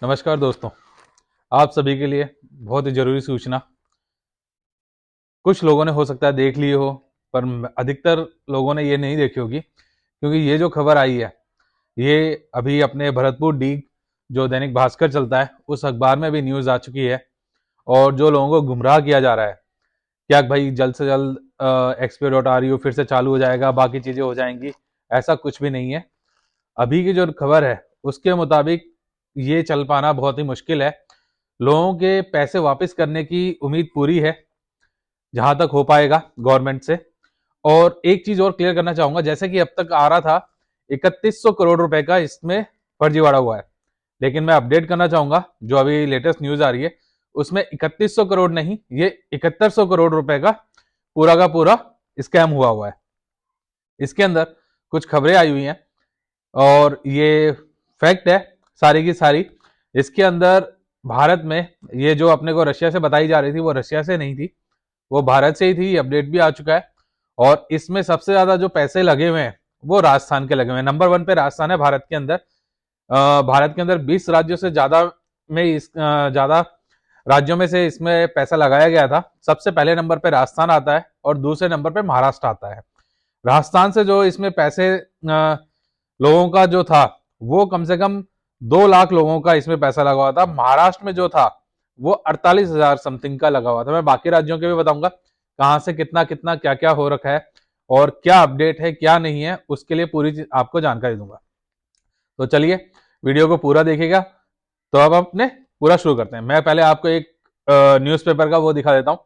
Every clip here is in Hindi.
नमस्कार दोस्तों, आप सभी के लिए बहुत ही ज़रूरी सूचना। कुछ लोगों ने हो सकता है देख ली हो, पर अधिकतर लोगों ने ये नहीं देखी होगी, क्योंकि ये जो खबर आई है, ये अभी अपने भरतपुर डी जो दैनिक भास्कर चलता है, उस अखबार में भी न्यूज़ आ चुकी है। और जो लोगों को गुमराह किया जा रहा है, क्या भाई जल्द से जल्द XP.RU फिर से चालू हो जाएगा, बाकी चीज़ें हो जाएंगी, ऐसा कुछ भी नहीं है। अभी की जो खबर है, उसके मुताबिक ये चल पाना बहुत ही मुश्किल है। लोगों के पैसे वापस करने की उम्मीद पूरी है, जहां तक हो पाएगा गवर्नमेंट से। और एक चीज और क्लियर करना चाहूंगा, जैसे कि अब तक आ रहा था 3100 करोड़ रुपए का इसमें फर्जीवाड़ा हुआ है, लेकिन मैं अपडेट करना चाहूंगा, जो अभी लेटेस्ट न्यूज आ रही है उसमें 3100 करोड़ नहीं, ये 7100 करोड़ रुपए का पूरा स्कैम हुआ है। इसके अंदर कुछ खबरें आई हुई हैं और ये फैक्ट है सारी की सारी। इसके अंदर भारत में ये जो अपने को रशिया से बताई जा रही थी, वो रशिया से नहीं थी, वो भारत से ही थी। अपडेट भी आ चुका है। और इसमें सबसे ज्यादा जो पैसे लगे हुए हैं वो राजस्थान के लगे हुए हैं। नंबर 1 पे राजस्थान है भारत के अंदर। भारत के अंदर 20 राज्यों से ज्यादा में ज्यादा राज्यों में से इसमें पैसा लगाया गया था। सबसे पहले नंबर पे राजस्थान आता है और दूसरे नंबर पे महाराष्ट्र आता है। राजस्थान से जो इसमें पैसे लोगों का जो था, वो कम से कम 2 लाख लोगों का इसमें पैसा लगा हुआ था। महाराष्ट्र में जो था वो 48,000 समथिंग का लगा हुआ था। मैं बाकी राज्यों के भी बताऊंगा कहां से कितना कितना क्या क्या हो रखा है और क्या अपडेट है क्या नहीं है, उसके लिए पूरी आपको जानकारी दूंगा। तो चलिए वीडियो को पूरा देखिएगा। तो अब अपने पूरा शुरू करते हैं। मैं पहले आपको एक न्यूज़पेपर का वो दिखा देता हूँ,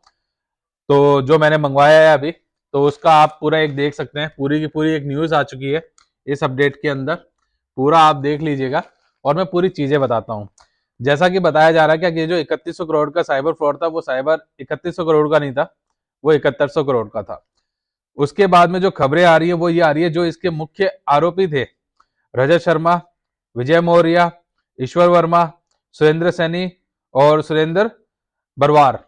तो जो मैंने मंगवाया है अभी, तो उसका आप पूरा एक देख सकते हैं। पूरी की पूरी एक न्यूज़ आ चुकी है इस अपडेट के अंदर, पूरा आप देख लीजिएगा और मैं पूरी चीजें बताता हूँ। जैसा कि बताया जा रहा है कि ये जो 3100 करोड़ का साइबर फ्रॉड था, वो साइबर 3100 करोड़ का नहीं था, वो 7100 करोड़ का था। उसके बाद में जो खबरें आ रही है वो ये आ रही है, जो इसके मुख्य आरोपी थे रजत शर्मा, विजय मौर्य, ईश्वर वर्मा, सुरेंद्र सैनी और सुरेंद्र बरवार,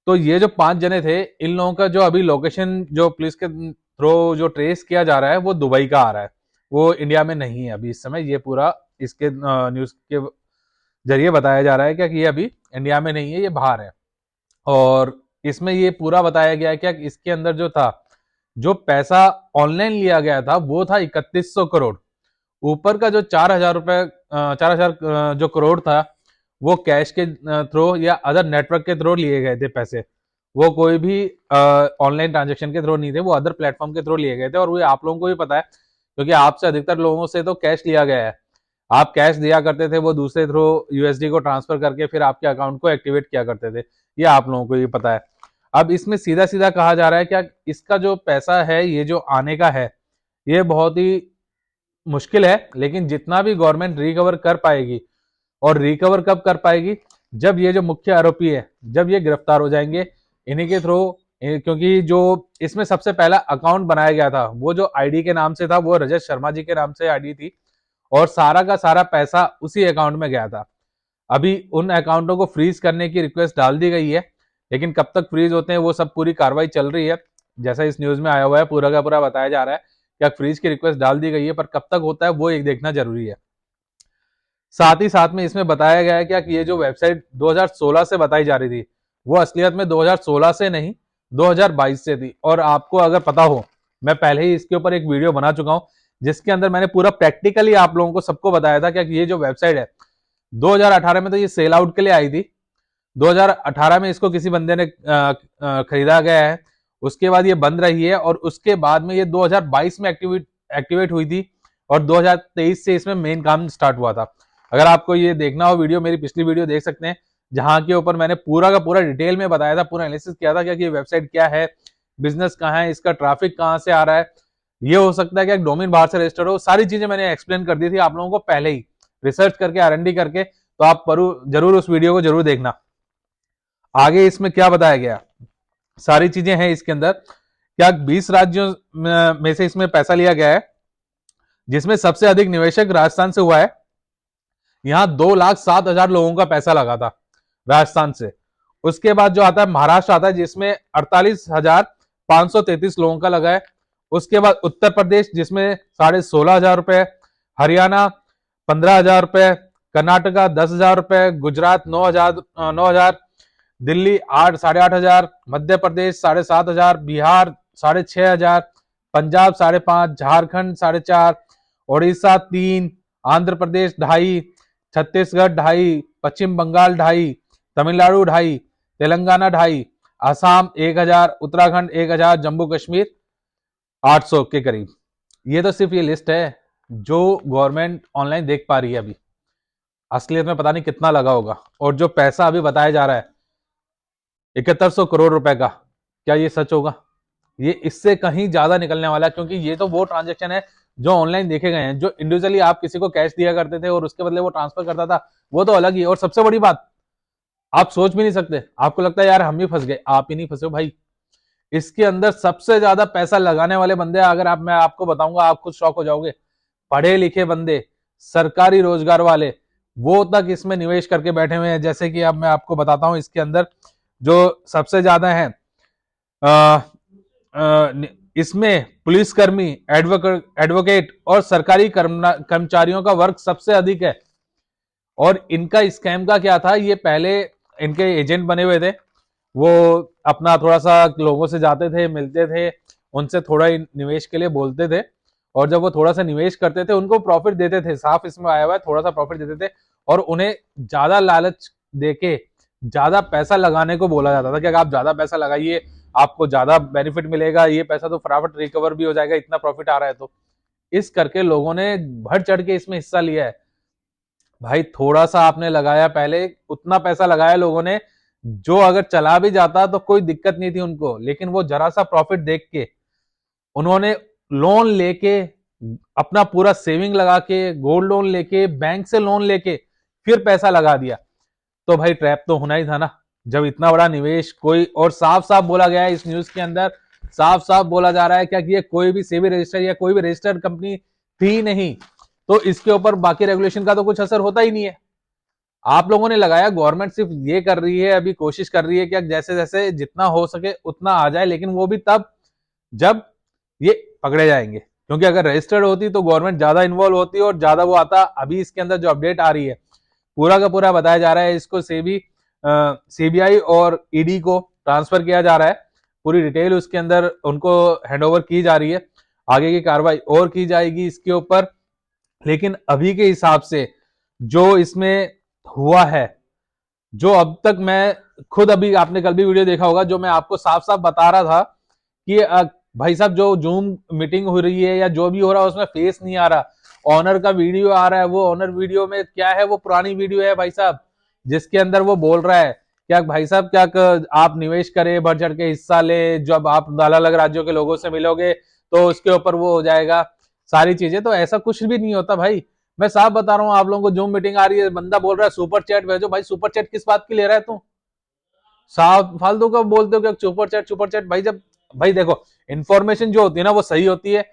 तो ये जो 5 जने थे, इन लोगों का जो अभी लोकेशन जो पुलिस के थ्रू जो ट्रेस किया जा रहा है वो दुबई का आ रहा है, वो इंडिया में नहीं है अभी इस समय। ये पूरा इसके न्यूज के जरिए बताया जा रहा है कि ये अभी इंडिया में नहीं है, ये बाहर है। और इसमें ये पूरा बताया गया है कि इसके अंदर जो था, जो पैसा ऑनलाइन लिया गया था वो था 3100 करोड़। ऊपर का जो 4,000 रुपए 4,000 जो करोड़ था, वो कैश के थ्रू या अदर नेटवर्क के थ्रू लिए गए थे पैसे। वो कोई भी ऑनलाइन ट्रांजेक्शन के थ्रू नहीं थे, वो अदर प्लेटफॉर्म के थ्रू लिए गए थे। और वो आप लोगों को भी पता है, क्योंकि आपसे अधिकतर लोगों से तो कैश लिया गया है। आप कैश दिया करते थे, वो दूसरे थ्रू यूएसडी को ट्रांसफर करके फिर आपके अकाउंट को एक्टिवेट किया करते थे। ये आप लोगों को भी पता है। अब इसमें सीधा सीधा कहा जा रहा है कि इसका जो पैसा है, ये जो आने का है, ये बहुत ही मुश्किल है। लेकिन जितना भी गवर्नमेंट रिकवर कर पाएगी, और रिकवर कब कर पाएगी, जब ये जो मुख्य आरोपी है, जब ये गिरफ्तार हो जाएंगे इन्हीं के थ्रू। क्योंकि जो इसमें सबसे पहला अकाउंट बनाया गया था, वो जो आईडी के नाम से था, वो रजत शर्मा जी के नाम से आईडी थी और सारा का सारा पैसा उसी अकाउंट में गया था। अभी उन अकाउंटों को फ्रीज करने की रिक्वेस्ट डाल दी गई है, लेकिन कब तक फ्रीज होते हैं वो सब पूरी कार्रवाई चल रही है। जैसा इस न्यूज में आया हुआ है, पूरा का पूरा बताया जा रहा है कि फ्रीज की रिक्वेस्ट डाल दी गई है, पर कब तक होता है वो एक देखना जरूरी है। साथ ही साथ में इसमें बताया गया है कि ये जो वेबसाइट 2016 से बताई जा रही थी, वो असलियत में 2016 से नहीं 2022 से थी। और आपको अगर पता हो, मैं पहले ही इसके ऊपर एक वीडियो बना चुका हूं, जिसके अंदर मैंने पूरा प्रैक्टिकली आप लोगों को सबको बताया था कि ये जो वेबसाइट है, 2018 में तो ये सेल आउट के लिए आई थी। 2018 में इसको किसी बंदे ने खरीदा गया है, उसके बाद ये बंद रही है और उसके बाद में ये 2022 में एक्टिवेट हुई थी और 2023 से इसमें मेन काम स्टार्ट हुआ था। अगर आपको ये देखना हो वीडियो, मेरी पिछली वीडियो देख सकते हैं, जहां के ऊपर मैंने पूरा का पूरा डिटेल में बताया था, पूरा एनालिसिस किया था कि ये वेबसाइट क्या है, बिजनेस कहाँ है, इसका ट्रैफिक कहाँ से आ रहा है, ये हो सकता है कि डोमेन बाहर से रजिस्टर हो। सारी चीजें मैंने एक्सप्लेन कर दी थी आप लोगों को पहले ही, रिसर्च करके R&D करके। तो आप जरूर उस वीडियो को जरूर देखना। आगे इसमें क्या बताया गया, सारी चीजें हैं इसके अंदर। क्या 20 राज्यों में से इसमें पैसा लिया गया है, जिसमें सबसे अधिक निवेशक राजस्थान से हुआ है। यहां 2,07,000 लोगों का पैसा लगा था राजस्थान से। उसके बाद जो आता है महाराष्ट्र आता है, जिसमें 48,533 लोगों का लगा है। उसके बाद उत्तर प्रदेश, जिसमें 16,500 रुपए, हरियाणा 15,000 रुपए, कर्नाटका 10,000 रुपए, गुजरात 9,000, दिल्ली 8,500, मध्य प्रदेश 7,500, बिहार 6,500, पंजाब 5,500, झारखंड 4,500, उड़ीसा 3, आंध्र प्रदेश 2.5, छत्तीसगढ़ 2.5, पश्चिम बंगाल 2.5, तमिलनाडु 2.5, तेलंगाना 2.5, असम 1,000, उत्तराखंड 1,000, जम्मू कश्मीर 800 के करीब। ये तो सिर्फ ये लिस्ट है जो गवर्नमेंट ऑनलाइन देख पा रही है। अभी असलियत में पता नहीं कितना लगा होगा। और जो पैसा अभी बताया जा रहा है 7100 करोड़ रुपए का, क्या ये सच होगा? ये इससे कहीं ज्यादा निकलने वाला है, क्योंकि ये तो वो ट्रांजेक्शन है जो ऑनलाइन देखे गए हैं। जो इंडिविजुअली आप किसी को कैश दिया करते थे और उसके बदले वो ट्रांसफर करता था, वो तो अलग ही। और सबसे बड़ी बात, आप सोच भी नहीं सकते, आपको लगता है यार हम भी फंस गए, आप ही नहीं फंसे भाई। इसके अंदर सबसे ज्यादा पैसा लगाने वाले बंदे, अगर मैं आपको बताऊंगा आप खुद शॉक हो जाओगे। पढ़े लिखे बंदे, सरकारी रोजगार वाले, वो तक इसमें निवेश करके बैठे हुए हैं। जैसे कि अब मैं आपको बताता हूं, इसके अंदर जो सबसे ज्यादा है इसमें पुलिसकर्मी, एडवोकेट और सरकारी कर्मचारियों का वर्ग सबसे अधिक है। और इनका स्कैम का क्या था, ये पहले इनके एजेंट बने हुए थे, वो अपना थोड़ा सा लोगों से जाते थे, मिलते थे, उनसे थोड़ा निवेश के लिए बोलते थे, और जब वो थोड़ा सा निवेश करते थे उनको प्रॉफिट देते थे। साफ इसमें आया हुआ है, थोड़ा सा प्रॉफिट देते थे और उन्हें ज्यादा लालच देके ज्यादा पैसा लगाने को बोला जाता था कि अगर आप ज्यादा पैसा लगाइए आपको ज्यादा बेनिफिट मिलेगा, ये पैसा तो फटाफट रिकवर भी हो जाएगा, इतना प्रॉफिट आ रहा है। तो इस करके लोगों ने बढ़ चढ़ के इसमें हिस्सा लिया है। भाई थोड़ा सा आपने लगाया, पहले उतना पैसा लगाया लोगों ने, जो अगर चला भी जाता तो कोई दिक्कत नहीं थी उनको, लेकिन वो जरा सा प्रॉफिट देख के उन्होंने लोन लेके, अपना पूरा सेविंग लगा के, गोल्ड लोन लेके, बैंक से लोन लेके फिर पैसा लगा दिया। तो भाई ट्रैप तो होना ही था ना, जब इतना बड़ा निवेश कोई, और साफ साफ बोला गया है इस न्यूज के अंदर, साफ साफ बोला जा रहा है क्या कि ये कोई भी सेबी रजिस्टर या कोई भी रजिस्टर्ड कंपनी थी नहीं, तो इसके ऊपर बाकी रेगुलेशन का तो कुछ असर होता ही नहीं है। आप लोगों ने लगाया, गवर्नमेंट सिर्फ ये कर रही है, अभी कोशिश कर रही है कि जैसे जैसे जितना हो सके उतना आ जाए, लेकिन वो भी तब जब ये पकड़े जाएंगे। क्योंकि अगर रजिस्टर्ड होती तो गवर्नमेंट ज्यादा इन्वॉल्व होती और ज्यादा वो आता। अभी इसके अंदर जो अपडेट आ रही है, पूरा का पूरा बताया जा रहा है इसको सीबीआई और ईडी को ट्रांसफर किया जा रहा है। पूरी डिटेल उसके अंदर उनको हैंडओवर की जा रही है, आगे की कार्रवाई और की जाएगी इसके ऊपर। लेकिन अभी के हिसाब से जो इसमें हुआ है, जो अब तक मैं खुद, अभी आपने कल भी वीडियो देखा होगा, जो मैं आपको साफ साफ बता रहा था कि भाई साहब जो जूम मीटिंग हो रही है या जो भी हो रहा है उसमें फेस नहीं आ रहा, ऑनर का वीडियो आ रहा है। वो ऑनर वीडियो में क्या है, वो पुरानी वीडियो है भाई साहब, जिसके अंदर वो बोल रहा है क्या भाई साहब, क्या आप निवेश करें, बढ़ चढ़ के हिस्सा ले, जब आप अलग अलग राज्यों के लोगों से मिलोगे तो उसके ऊपर वो हो जाएगा सारी चीजें। तो ऐसा कुछ भी नहीं होता भाई, मैं साफ बता रहा हूँ आप लोगों को। जूम मीटिंग आ रही है, बंदा बोल रहा है सुपर चैट भेजो, भाई सुपर चैट किस बात की ले रहा है तू? साफ फालतू का बोलते हो क्या सुपर चैट सुपर चैट? भाई जब, भाई देखो, इंफॉर्मेशन जो होती है ना वो सही होती है,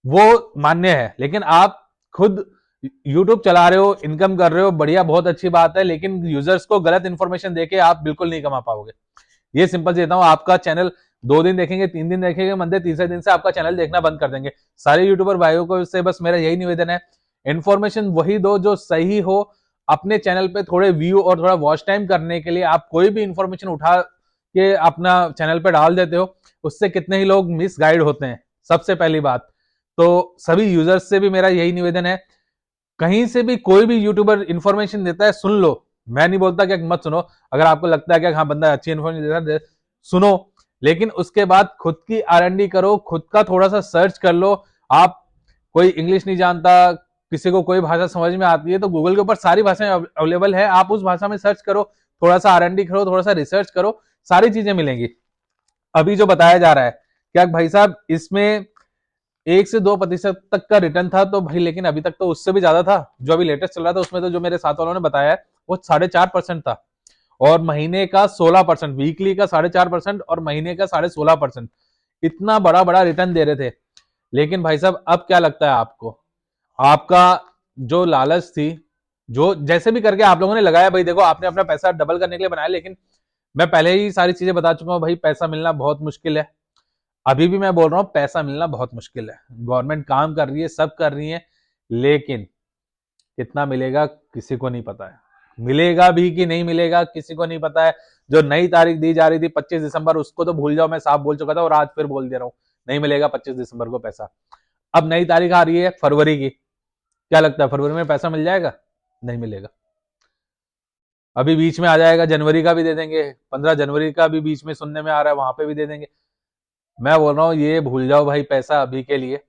वो मान्य है, लेकिन आप खुद यूट्यूब चला रहे हो, इनकम कर रहे हो, बढ़िया, बहुत अच्छी बात है, लेकिन यूजर्स को गलत इंफॉर्मेशन देके आप बिल्कुल नहीं कमा पाओगे। ये सिंपल से देता हूं, आपका चैनल 2 दिन देखेंगे, 3 दिन देखेंगे बंदे, तीसरे दिन से आपका चैनल देखना बंद कर देंगे। सारे यूट्यूबर भाइयों को से बस मेरा यही निवेदन है, इंफॉर्मेशन वही दो जो सही हो। अपने चैनल पे थोड़े व्यू और थोड़ा वॉच टाइम करने के लिए आप कोई भी इंफॉर्मेशन उठा के अपना चैनल पे डाल देते हो, उससे कितने ही लोग मिस गाइड होते हैं, सबसे पहली बात। तो सभी यूजर्स से भी मेरा यही निवेदन है, कहीं से भी कोई भी यूट्यूबर इंफॉर्मेशन देता है सुन लो, मैं नहीं बोलता कि मत सुनो। अगर आपको लगता है कि हाँ बंदा अच्छी इंफॉर्मेशन देता है सुनो, लेकिन उसके बाद खुद की R&D करो, खुद का थोड़ा सा सर्च कर लो। आप, कोई इंग्लिश नहीं जानता, किसी को कोई भाषा समझ में आती है तो गूगल के ऊपर सारी भाषाएं अवेलेबल है, आप उस भाषा में सर्च करो, थोड़ा सा R&D करो, थोड़ा सा रिसर्च करो, सारी चीजें मिलेंगी। अभी जो बताया जा रहा है क्या भाई साहब, इसमें 1 से 2% तक का रिटर्न था, तो भाई लेकिन अभी तक तो उससे भी ज्यादा था। जो अभी लेटेस्ट चल रहा था उसमें तो जो मेरे साथ वालों ने बताया है वो 4.5% था, और महीने का 16%, वीकली का 4.5% और महीने का 16.5%, इतना बड़ा बड़ा रिटर्न दे रहे थे। लेकिन भाई साहब अब क्या लगता है आपको, आपका जो लालच थी, जो जैसे भी करके आप लोगों ने लगाया, भाई देखो आपने अपना पैसा डबल करने के लिए बनाया, लेकिन मैं पहले ही सारी चीजें बता चुका हूं भाई, पैसा मिलना बहुत मुश्किल है। अभी भी मैं बोल रहा हूं पैसा मिलना बहुत मुश्किल है। गवर्नमेंट काम कर रही है, सब कर रही है, लेकिन कितना मिलेगा किसी को नहीं पता है, मिलेगा भी कि नहीं मिलेगा किसी को नहीं पता है। जो नई तारीख दी जा रही थी 25 दिसंबर, उसको तो भूल जाओ, मैं साफ बोल चुका था और आज फिर बोल दे रहा हूँ, नहीं मिलेगा 25 दिसंबर को पैसा। अब नई तारीख आ रही है फरवरी की, क्या लगता है फरवरी में पैसा मिल जाएगा? नहीं मिलेगा। अभी बीच में आ जाएगा, जनवरी का भी दे देंगे, 15 जनवरी का भी बीच में सुनने में आ रहा है, वहां पे भी दे देंगे। मैं बोल रहा हूँ ये भूल जाओ भाई, पैसा अभी के लिए,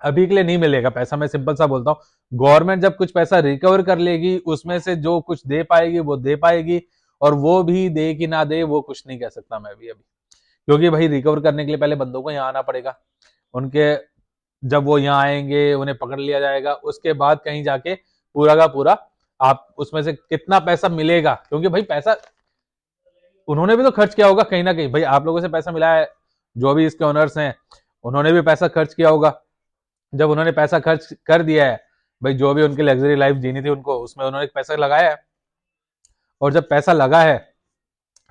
अभी के लिए नहीं मिलेगा पैसा। मैं सिंपल सा बोलता हूँ, गवर्नमेंट जब कुछ पैसा रिकवर कर लेगी, उसमें से जो कुछ दे पाएगी वो दे पाएगी, और वो भी दे कि ना दे वो कुछ नहीं कह सकता मैं भी अभी, क्योंकि भाई रिकवर करने के लिए पहले बंदों को यहाँ आना पड़ेगा। उनके जब वो यहाँ आएंगे, उन्हें पकड़ लिया जाएगा, उसके बाद कहीं जाके पूरा का पूरा आप उसमें से कितना पैसा मिलेगा, क्योंकि भाई पैसा उन्होंने भी तो खर्च किया होगा कहीं ना कहीं। भाई आप लोगों से पैसा मिला है, जो भी इसके ओनर्स हैं उन्होंने भी पैसा खर्च किया होगा। जब उन्होंने पैसा खर्च कर दिया है, भाई जो भी उनकी लग्जरी लाइफ जीनी थी उनको, उसमें उन्होंने पैसा लगाया है, और जब पैसा लगा है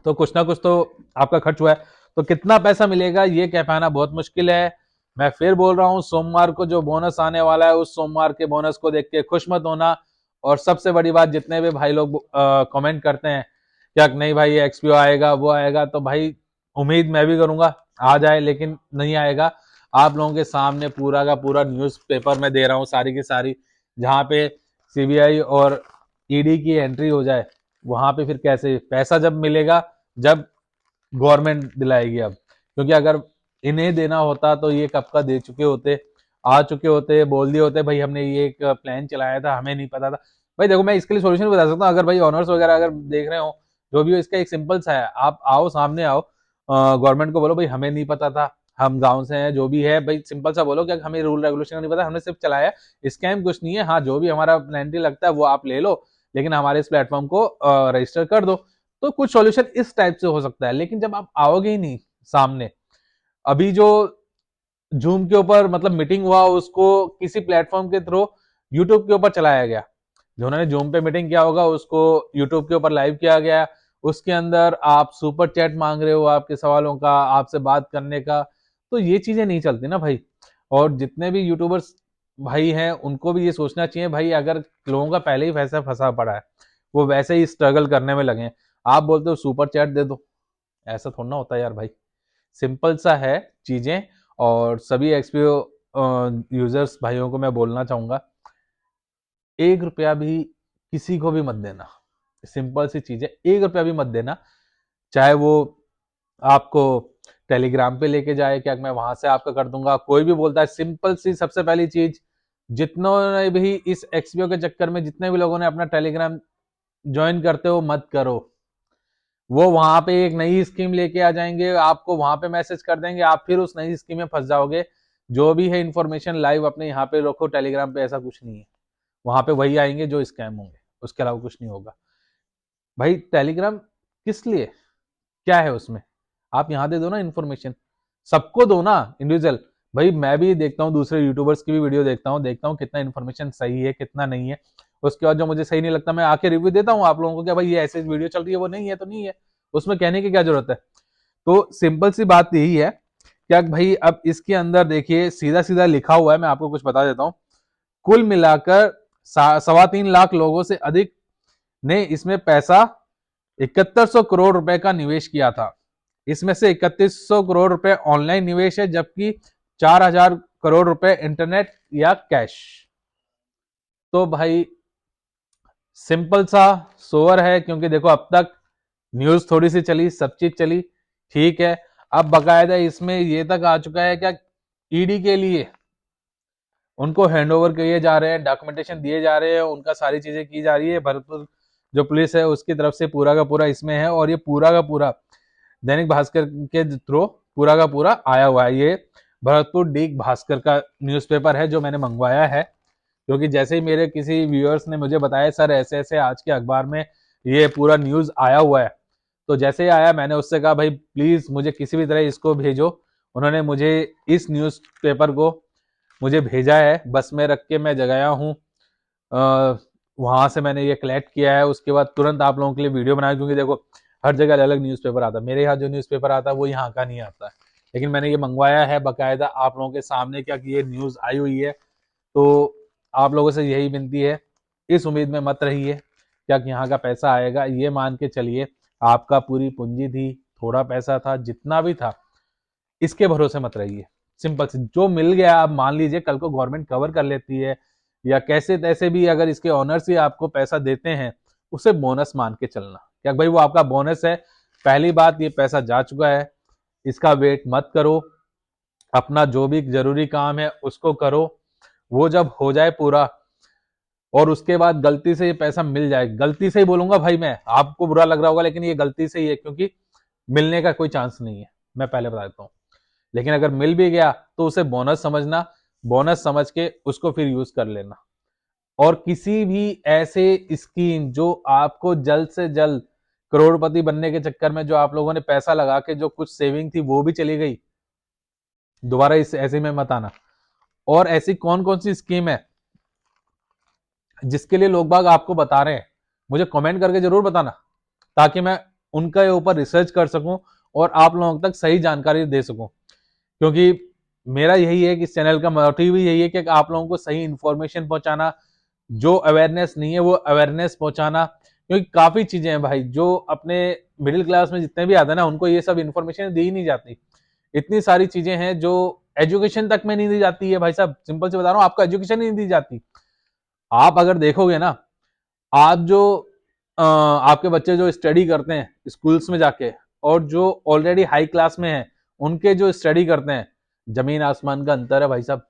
तो कुछ ना कुछ तो आपका खर्च हुआ है। तो कितना पैसा मिलेगा ये कह पाना बहुत मुश्किल है। मैं फिर बोल रहा हूँ, सोमवार को जो बोनस आने वाला है, उस सोमवार के बोनस को देख के खुश मत होना। और सबसे बड़ी बात, जितने भी भाई लोग कमेंट करते हैं क्या नहीं भाई ये एक्सपीओ आएगा वो आएगा, तो भाई उम्मीद मैं भी करूंगा आ जाए, लेकिन नहीं आएगा। आप लोगों के सामने पूरा का पूरा न्यूज़पेपर में दे रहा हूँ, सारी की सारी, जहां पे सीबीआई और ईडी की एंट्री हो जाए, वहां पे फिर कैसे पैसा जब मिलेगा, जब गवर्नमेंट दिलाएगी। अब क्योंकि अगर इन्हें देना होता तो ये कब का दे चुके होते, आ चुके होते, बोल दिए होते भाई हमने ये एक प्लान चलाया था, हमें नहीं पता था। भाई देखो मैं इसके लिए सोल्यूशन बता सकता हूँ, अगर भाई ऑनर्स वगैरह अगर देख रहे हो, जो भी हो, इसका एक सिंपल सा है, आप आओ सामने आओ, गवर्नमेंट को बोलो भाई हमें नहीं पता था, हम गांव से हैं, जो भी है भाई सिंपल सा बोलो कि हमें रूल रेगुलेशन नहीं पता, हमने सिर्फ चलाया, स्कैम कुछ नहीं है, हाँ जो भी हमारा पेनल्टी लगता है वो आप ले लो, लेकिन हमारे इस प्लेटफॉर्म को रजिस्टर कर दो। तो कुछ सॉल्यूशन इस टाइप से हो सकता है। लेकिन जब आप आओगे ही नहीं सामने, अभी जो जूम के ऊपर मतलब मीटिंग हुआ, उसको किसी प्लेटफॉर्म के थ्रू यूट्यूब के ऊपर चलाया गया, जो उन्होंने जूम पे मीटिंग किया होगा उसको यूट्यूब के ऊपर लाइव किया गया, उसके अंदर आप सुपर चैट मांग रहे हो आपके सवालों का, आपसे बात करने का, तो ये चीजें नहीं चलती ना भाई। और जितने भी यूट्यूबर्स भाई हैं उनको भी ये सोचना चाहिए भाई, अगर लोगों का पहले ही पैसा फंसा पड़ा है, वो वैसे ही स्ट्रगल करने में लगे हैं, आप बोलते हो सुपर चैट दे दो, ऐसा थोड़ा ना होता है यार भाई। सिंपल सा है चीजें। और सभी एक्सपीओ यूजर्स भाइयों को मैं बोलना चाहूंगा, 1 रुपया भी किसी को भी मत देना। सिंपल सी चीज है, 1 रुपया भी मत देना। चाहे वो आपको टेलीग्राम पे लेके जाए, क्या मैं वहां से आपका कर दूंगा, कोई भी बोलता है, सिंपल सी सबसे पहली चीज, जितनों ने भी इस एक्सपीओ के चक्कर में जितने भी लोगों ने अपना टेलीग्राम ज्वाइन करते हो, मत करो। वो वहां पे एक नई स्कीम लेके आ जाएंगे, आपको वहां पे मैसेज कर देंगे, आप फिर उस नई स्कीम में फंस जाओगे। जो भी है इन्फॉर्मेशन लाइव अपने यहाँ पे रखो, टेलीग्राम पे ऐसा कुछ नहीं है, वहां पे वही आएंगे जो स्कैम होंगे, उसके अलावा कुछ नहीं होगा। भाई टेलीग्राम किस लिए, क्या है उसमें, आप यहाँ दे दो ना इन्फॉर्मेशन, सबको दो ना इंडिविजुअल। भाई मैं भी देखता हूँ दूसरे यूट्यूबर्स की भी वीडियो देखता हूँ कितना इन्फॉर्मेशन सही है कितना नहीं है, उसके बाद जो मुझे सही नहीं लगता मैं आके रिव्यू देता हूँ आप लोगों को, क्या भाई ये ऐसे वीडियो चल रही है वो नहीं है तो नहीं है, उसमें कहने की क्या जरूरत है। तो सिंपल सी बात यही है, क्या भाई अब इसके अंदर देखिए सीधा सीधा लिखा हुआ है, मैं आपको कुछ बता देता हूँ। कुल मिलाकर 3.25 लाख लोगों से अधिक ने इसमें पैसा 7100 करोड़ रुपए का निवेश किया था। इसमें से 3100 करोड़ रुपए ऑनलाइन निवेश है, जबकि 4000 करोड़ रुपए इंटरनेट या कैश। तो भाई सिंपल सा सोवर है, क्योंकि देखो अब तक न्यूज थोड़ी सी चली, सब चीज चली, ठीक है। अब बकायदा इसमें ये तक आ चुका है क्या, ईडी के लिए उनको हैंडओवर किए जा रहे हैं, डॉक्यूमेंटेशन दिए जा रहे हैं, उनका सारी चीजें की जा रही है, भरतपुर जो पुलिस है उसकी तरफ से पूरा का पूरा इसमें है। और ये पूरा का पूरा दैनिक भास्कर के थ्रू पूरा का पूरा आया हुआ है। ये भरतपुर डीग भास्कर का न्यूज़पेपर है जो मैंने मंगवाया है, क्योंकि जैसे ही मेरे किसी व्यूअर्स ने मुझे बताया सर ऐसे ऐसे आज के अखबार में ये पूरा न्यूज आया हुआ है, तो जैसे ही आया मैंने उससे कहा भाई प्लीज मुझे किसी भी तरह इसको भेजो। उन्होंने मुझे इस न्यूज़पेपर को मुझे भेजा है, बस में रख के मैं जगाया हूँ, वहां से मैंने ये कलेक्ट किया है, उसके बाद तुरंत आप लोगों के लिए वीडियो बनाया, क्योंकि देखो हर जगह अलग अलग न्यूज़पेपर आता है, मेरे यहाँ जो न्यूज़पेपर आता है वो यहाँ का नहीं आता है, लेकिन मैंने ये मंगवाया है बकायदा आप लोगों के सामने, क्या कि ये न्यूज़ आई हुई है। तो आप लोगों से यही विनती है इस उम्मीद में मत रहिए क्या कि यहाँ का पैसा आएगा। ये मान के चलिए आपका पूरी पूंजी थी, थोड़ा पैसा था, जितना भी था, इसके भरोसे मत रहिए। सिंपल से जो मिल गया, आप मान लीजिए कल को गवर्नमेंट कवर कर लेती है या कैसे तैसे भी अगर इसके ऑनर्स ही आपको पैसा देते हैं, उसे बोनस मान के चलना। क्या भाई वो आपका बोनस है। पहली बात, ये पैसा जा चुका है, इसका वेट मत करो, अपना जो भी जरूरी काम है उसको करो। वो जब हो जाए पूरा और उसके बाद गलती से ये पैसा मिल जाए, गलती से ही बोलूंगा भाई मैं, आपको बुरा लग रहा होगा लेकिन ये गलती से ही है, क्योंकि मिलने का कोई चांस नहीं है, मैं पहले बता देता हूँ। लेकिन अगर मिल भी गया तो उसे बोनस समझना, बोनस समझ के उसको फिर यूज कर लेना। और किसी भी ऐसे स्कीम जो आपको जल्द से जल्द करोड़पति बनने के चक्कर में जो आप लोगों ने पैसा लगा के जो कुछ सेविंग थी वो भी चली गई, दोबारा इस ऐसे में मत आना। और ऐसी कौन कौन सी स्कीम है जिसके लिए लोग बाग आपको बता रहे हैं, मुझे कमेंट करके जरूर बताना, ताकि मैं उनके ऊपर रिसर्च कर सकूं और आप लोगों तक सही जानकारी दे सकूं। क्योंकि मेरा यही है कि इस चैनल का मोटिव भी यही है कि आप लोगों को सही इंफॉर्मेशन पहुंचाना, जो अवेयरनेस नहीं है वो अवेयरनेस पहुंचाना। क्योंकि काफी चीजें हैं भाई जो अपने मिडिल क्लास में जितने भी आते हैं ना, उनको ये सब इंफॉर्मेशन दी ही नहीं जाती। इतनी सारी चीजें हैं जो एजुकेशन तक में नहीं दी जाती है भाई साहब, सिंपल से बता रहा हूँ, आपको एजुकेशन नहीं दी जाती। आप अगर देखोगे ना, आप जो आपके बच्चे जो स्टडी करते हैं स्कूल्स में जाके, और जो ऑलरेडी हाई क्लास में हैं उनके जो स्टडी करते हैं, जमीन आसमान का अंतर है भाई साहब।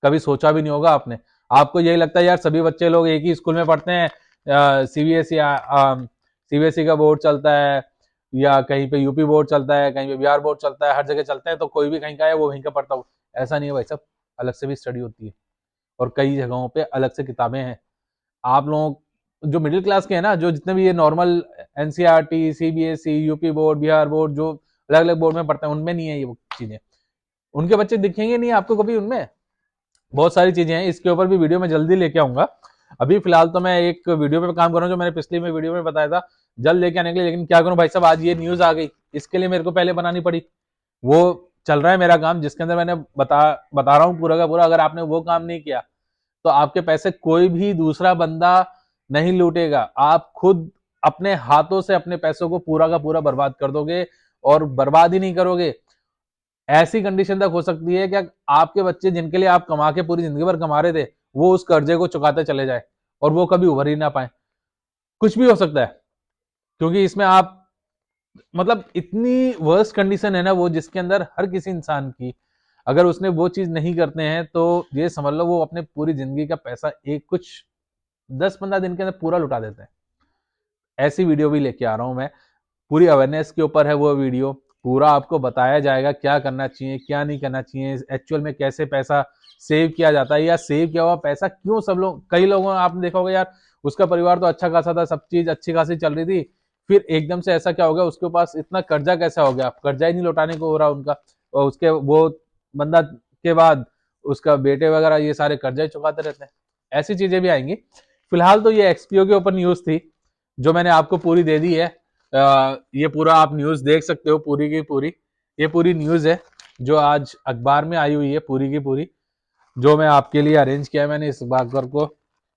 कभी सोचा भी नहीं होगा आपने। आपको यही लगता है यार सभी बच्चे लोग एक ही स्कूल में पढ़ते हैं, सीबीएसई का बोर्ड चलता है या कहीं पे यूपी बोर्ड चलता है, कहीं पे बिहार बोर्ड चलता है, हर जगह चलता है, तो कोई भी कहीं का है वो वहीं का पढ़ता हो। ऐसा नहीं है भाई साहब, अलग से भी स्टडी होती है और कई जगहों पे अलग से किताबें हैं। आप लोग जो मिडिल क्लास के हैं ना, जो जितने भी ये normal NCERT, CBSE, UP board, Bihar board, जो अलग अलग बोर्ड में पढ़ते हैं, उनमें नहीं है ये चीजें। उनके बच्चे दिखेंगे नहीं आपको कभी उनमें। बहुत सारी चीजें हैं, इसके ऊपर भी वीडियो में जल्दी लेके आऊंगा। अभी फिलहाल तो मैं एक वीडियो पे काम कर रहा हूँ जो मैंने पिछली में वीडियो में बताया था, जल्द लेके आने के लिए। लेकिन क्या करूं भाई साहब, आज ये न्यूज आ गई, इसके लिए मेरे को पहले बनानी पड़ी। वो चल रहा है मेरा काम, जिसके अंदर मैंने बता रहा हूँ पूरा का पूरा। अगर आपने वो काम नहीं किया तो आपके पैसे कोई भी दूसरा बंदा नहीं लूटेगा, आप खुद अपने हाथों से अपने पैसों को पूरा का पूरा बर्बाद कर दोगे। और बर्बाद ही नहीं करोगे, ऐसी कंडीशन तक हो सकती है कि आपके बच्चे जिनके लिए आप कमा के पूरी जिंदगी भर कमा रहे थे, वो उस कर्जे को चुकाते चले जाए और वो कभी उभर ही ना पाए। कुछ भी हो सकता है, क्योंकि इसमें आप मतलब इतनी वर्स्ट कंडीशन है ना वो, जिसके अंदर हर किसी इंसान की, अगर उसने वो चीज नहीं करते हैं तो ये समझ लो वो अपने पूरी जिंदगी का पैसा एक कुछ 10-15 दिन के अंदर पूरा लुटा देते हैं। ऐसी वीडियो भी लेके आ रहा हूं मैं, पूरी अवेयरनेस के ऊपर है वो वीडियो। पूरा आपको बताया जाएगा क्या करना चाहिए क्या नहीं करना चाहिए, एक्चुअल में कैसे पैसा सेव किया जाता है, या सेव किया हुआ पैसा क्यों सब लोग, कई लोगों आपने देखा होगा यार, उसका परिवार तो अच्छा खासा था, सब चीज अच्छी खासी चल रही थी, फिर एकदम से ऐसा क्या हो गया, उसके पास इतना कर्जा कैसा हो गया, कर्जा ही नहीं लौटाने को हो रहा उनका। और उसके वो बंदा के बाद उसका बेटे वगैरह ये सारे कर्जा ही चुकाते रहते हैं। ऐसी चीजें भी आएंगी। फिलहाल तो ये एक्सपीओ के ऊपर न्यूज थी जो मैंने आपको पूरी दे दी है। ये पूरा आप न्यूज देख सकते हो पूरी की पूरी। ये पूरी न्यूज है जो आज अखबार में आई हुई है पूरी की पूरी, जो मैं आपके लिए अरेंज किया है। मैंने इस बाकर को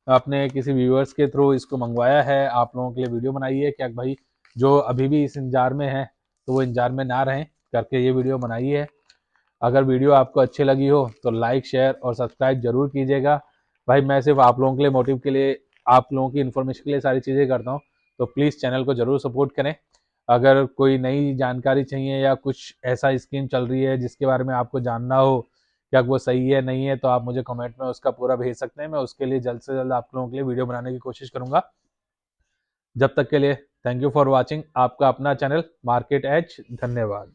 अपने किसी व्यूअर्स के थ्रू इसको मंगवाया है, आप लोगों के लिए वीडियो बनाई है कि भाई जो अभी भी इस इंतजार में है तो वो इंतजार में ना रहें करके ये वीडियो बनाई है। अगर वीडियो आपको अच्छी लगी हो तो लाइक शेयर और सब्सक्राइब जरूर कीजिएगा। भाई मैं सिर्फ आप लोगों के लिए, मोटिव के लिए, आप लोगों की इन्फॉर्मेशन के लिए सारी चीज़ें करता हूँ, तो प्लीज़ चैनल को जरूर सपोर्ट करें। अगर कोई नई जानकारी चाहिए या कुछ ऐसा स्कीम चल रही है जिसके बारे में आपको जानना हो, क्या वो सही है नहीं है, तो आप मुझे कमेंट में उसका पूरा भेज सकते हैं। मैं उसके लिए जल्द से जल्द आप लोगों के लिए वीडियो बनाने की कोशिश करूंगा। जब तक के लिए थैंक यू फॉर वॉचिंग, आपका अपना चैनल मार्केट एज। धन्यवाद।